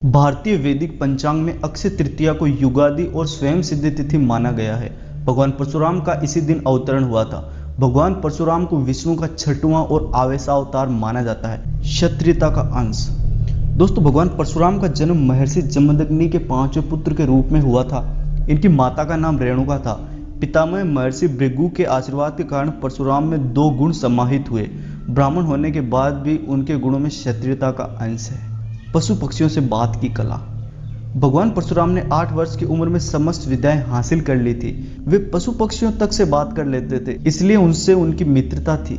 भारतीय वैदिक पंचांग में अक्षय तृतीया को युगादि और स्वयं सिद्ध तिथि माना गया है। भगवान परशुराम का इसी दिन अवतरण हुआ था। भगवान परशुराम को विष्णु का छठवां और आवेशावतार माना जाता है, क्षत्रियता का अंश। दोस्तों, भगवान परशुराम का जन्म महर्षि जमदग्नि के पांचवें पुत्र के रूप में हुआ था। इनकी माता का नाम रेणुका था। पितामह महर्षि भृगु के आशीर्वाद के कारण परशुराम में दो गुण समाहित हुए। ब्राह्मण होने के बाद भी उनके गुणों में क्षत्रियता का अंश है। पशु पक्षियों से बात की कला। भगवान परशुराम ने 8 वर्ष की उम्र में समस्त विद्याएं हासिल कर ली थी। वे पशु पक्षियों तक से बात कर लेते थे, इसलिए उनसे उनकी मित्रता थी।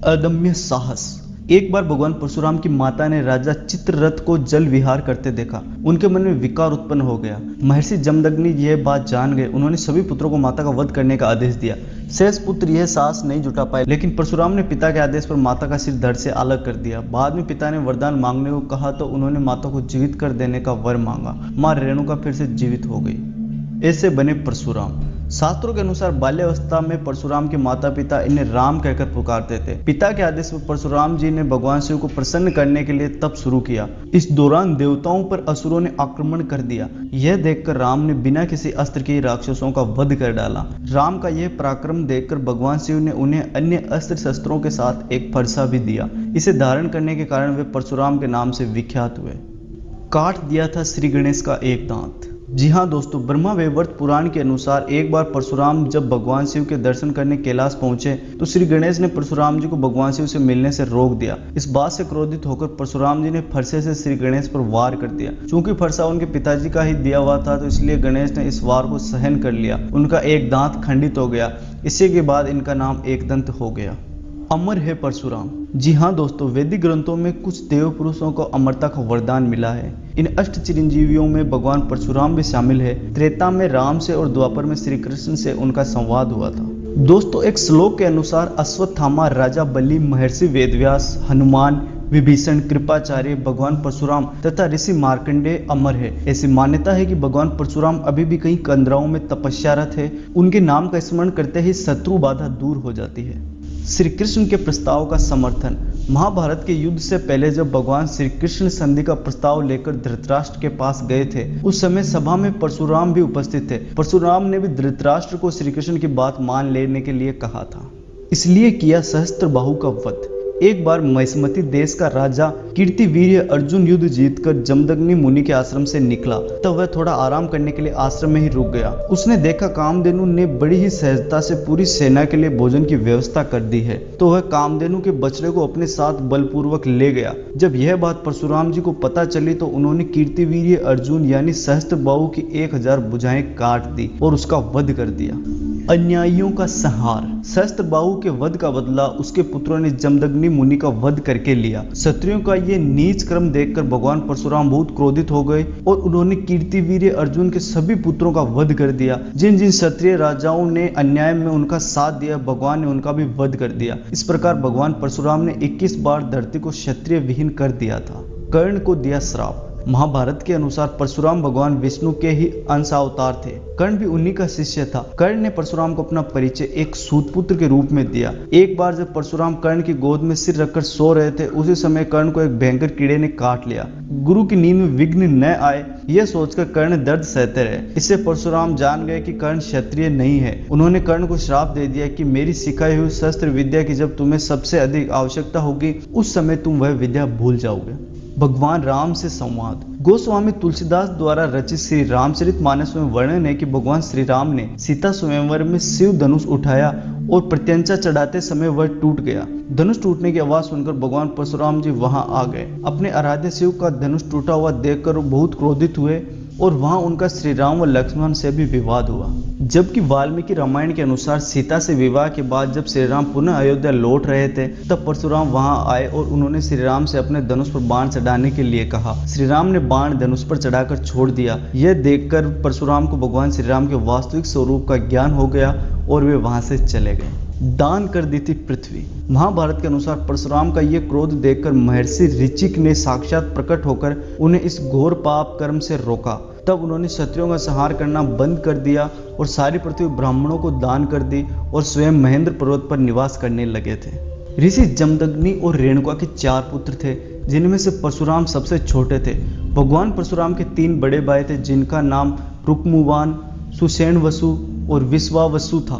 अदम्य साहस। एक बार भगवान परशुराम की माता ने राजा चित्ररथ को जल विहार करते देखा। उनके मन में विकार उत्पन्न हो गया। महर्षि जमदग्नि यह बात जान गए। उन्होंने सभी पुत्रों को माता का वध करने का आदेश दिया। शेष पुत्र यह साहस नहीं जुटा पाए, लेकिन परशुराम ने पिता के आदेश पर माता का सिर धड़ से अलग कर दिया। बाद में पिता ने वरदान मांगने को कहा तो उन्होंने माता को जीवित कर देने का वर मांगा। मां रेणुका फिर से जीवित हो गई। ऐसे बने परशुराम। शास्त्रों के अनुसार बाल्यावस्था में परशुराम के माता पिता इन्हें राम कहकर पुकारते थे। पिता के आदेश पर परशुराम जी ने भगवान शिव को प्रसन्न करने के लिए तप शुरू किया। इस दौरान देवताओं पर असुरों ने आक्रमण कर दिया। यह देखकर राम ने बिना किसी अस्त्र के राक्षसों का वध कर डाला। राम का यह पराक्रम देखकर भगवान शिव ने उन्हें अन्य अस्त्र शस्त्रों के साथ एक फरसा भी दिया। इसे धारण करने के कारण वे परशुराम के नाम से विख्यात हुए। काट दिया था श्री गणेश का एक दांत। जी हाँ दोस्तों, ब्रह्मा वैवर्त पुराण के अनुसार एक बार परशुराम जब भगवान शिव के दर्शन करने कैलाश पहुंचे तो श्री गणेश ने परशुराम जी को भगवान शिव से मिलने से रोक दिया। इस बात से क्रोधित होकर परशुराम जी ने फरसे से श्री गणेश पर वार कर दिया। चूंकि फरसा उनके पिताजी का ही दिया हुआ था तो इसलिए गणेश ने इस वार को सहन कर लिया। उनका एक दांत खंडित हो गया। इसी के बाद इनका नाम एकदंत हो गया। अमर है परशुराम। जी हाँ दोस्तों, वैदिक ग्रंथों में कुछ देव पुरुषों को अमरता का वरदान मिला है। इन अष्ट चिरंजीवियों में भगवान परशुराम भी शामिल है। त्रेता में राम से और द्वापर में श्री कृष्ण से उनका संवाद हुआ था। दोस्तों, एक श्लोक के अनुसार अश्वत्थामा, राजा बलि, महर्षि वेदव्यास, हनुमान, विभीषण, कृपाचार्य, भगवान परशुराम तथा ऋषि मार्कंडेय अमर है। ऐसी मान्यता है कि भगवान परशुराम अभी भी कहीं कंदराओं में तपस्यारत है। उनके नाम का स्मरण करते ही शत्रु बाधा दूर हो जाती है। श्री कृष्ण के प्रस्ताव का समर्थन। महाभारत के युद्ध से पहले जब भगवान श्री कृष्ण संधि का प्रस्ताव लेकर धृतराष्ट्र के पास गए थे, उस समय सभा में परशुराम भी उपस्थित थे। परशुराम ने भी धृतराष्ट्र को श्री कृष्ण की बात मान लेने के लिए कहा था। इसलिए किया सहस्त्रबाहु का वध। एक बार महिष्मती देश का राजा कीर्तिवीर्य अर्जुन युद्ध जीतकर जमदग्नि मुनि के आश्रम से निकला। तब वह थोड़ा आराम करने के लिए आश्रम में ही रुक गया। उसने देखा कामधेनु ने बड़ी ही सहजता से पूरी सेना के लिए भोजन की व्यवस्था कर दी है, तो वह कामधेनु के बछड़े को अपने साथ बलपूर्वक ले गया। जब यह बात परशुराम जी को पता चली तो उन्होंने कीर्तिवीर्य अर्जुन यानी सहस्त्रबाहु की 1000 भुजाएं काट दी और उसका वध कर दिया। अन्यायियों का संहार। सहस्त्रबाहु के वध का बदला उसके पुत्रों ने जमदग्नि मुनि का वध करके लिया। क्षत्रियों का ये नीच क्रम देखकर भगवान परशुराम बहुत क्रोधित हो गए और उन्होंने कीर्तिवीर्य अर्जुन के सभी पुत्रों का वध कर दिया। जिन जिन क्षत्रिय राजाओं ने अन्याय में उनका साथ दिया, भगवान ने उनका भी वध कर दिया। इस प्रकार भगवान परशुराम ने 21 बार धरती को क्षत्रिय विहीन कर दिया था। कर्ण को दिया श्राप। महाभारत के अनुसार परशुराम भगवान विष्णु के ही अंशावतार थे। कर्ण भी उन्हीं का शिष्य था। कर्ण ने परशुराम को अपना परिचय एक सूतपुत्र के रूप में दिया। एक बार जब परशुराम कर्ण की गोद में सिर रखकर सो रहे थे, उसी समय कर्ण को एक भयंकर कीड़े ने काट लिया। गुरु की नींद में विघ्न न आए, यह सोचकर कर्ण दर्द सहते रहे। इससे परशुराम जान गए कि कर्ण क्षत्रिय नहीं है। उन्होंने कर्ण को श्राप दे दिया कि मेरी सिखाई हुई शस्त्र विद्या की जब तुम्हें सबसे अधिक आवश्यकता होगी, उस समय तुम वह विद्या भूल जाओगे। भगवान राम से संवाद। गोस्वामी तुलसीदास द्वारा रचित श्री रामचरितमानस में वर्णन है कि भगवान श्री राम ने सीता स्वयंवर में शिव धनुष उठाया और प्रत्यंचा चढ़ाते समय वह टूट गया। धनुष टूटने की आवाज सुनकर भगवान परशुराम जी वहां आ गए। अपने आराध्य शिव का धनुष टूटा हुआ देखकर वो बहुत क्रोधित हुए और वहां उनका श्री राम व लक्ष्मण से भी विवाद हुआ। जबकि वाल्मीकि रामायण के अनुसार सीता से विवाह के बाद जब श्री राम पुनः अयोध्या लौट रहे थे, तब परशुराम वहां आए और उन्होंने श्री राम से अपने धनुष पर बाण चढ़ाने के लिए कहा। श्री राम ने बाण धनुष पर चढ़ाकर छोड़ दिया। यह देखकर परशुराम को भगवान श्री राम के वास्तविक स्वरूप का ज्ञान हो गया और वे वहां से चले गए। दान कर दी थी पृथ्वी। महाभारत के अनुसार परशुराम का यह क्रोध देखकर महर्षि ऋचिक ने साक्षात प्रकट होकर उन्हें इस घोर पाप कर्म से रोका। तब उन्होंने क्षत्रियों का संहार करना बंद कर दिया और सारी पृथ्वी ब्राह्मणों को दान कर दी और स्वयं महेंद्र पर्वत पर निवास करने लगे थे। ऋषि जमदग्नि और रेणुका के 4 पुत्र थे, जिनमें से परशुराम सबसे छोटे थे। भगवान परशुराम के 3 बड़े भाई थे जिनका नाम रुक्मुवान, सुषेणवसु और विश्वावसु था।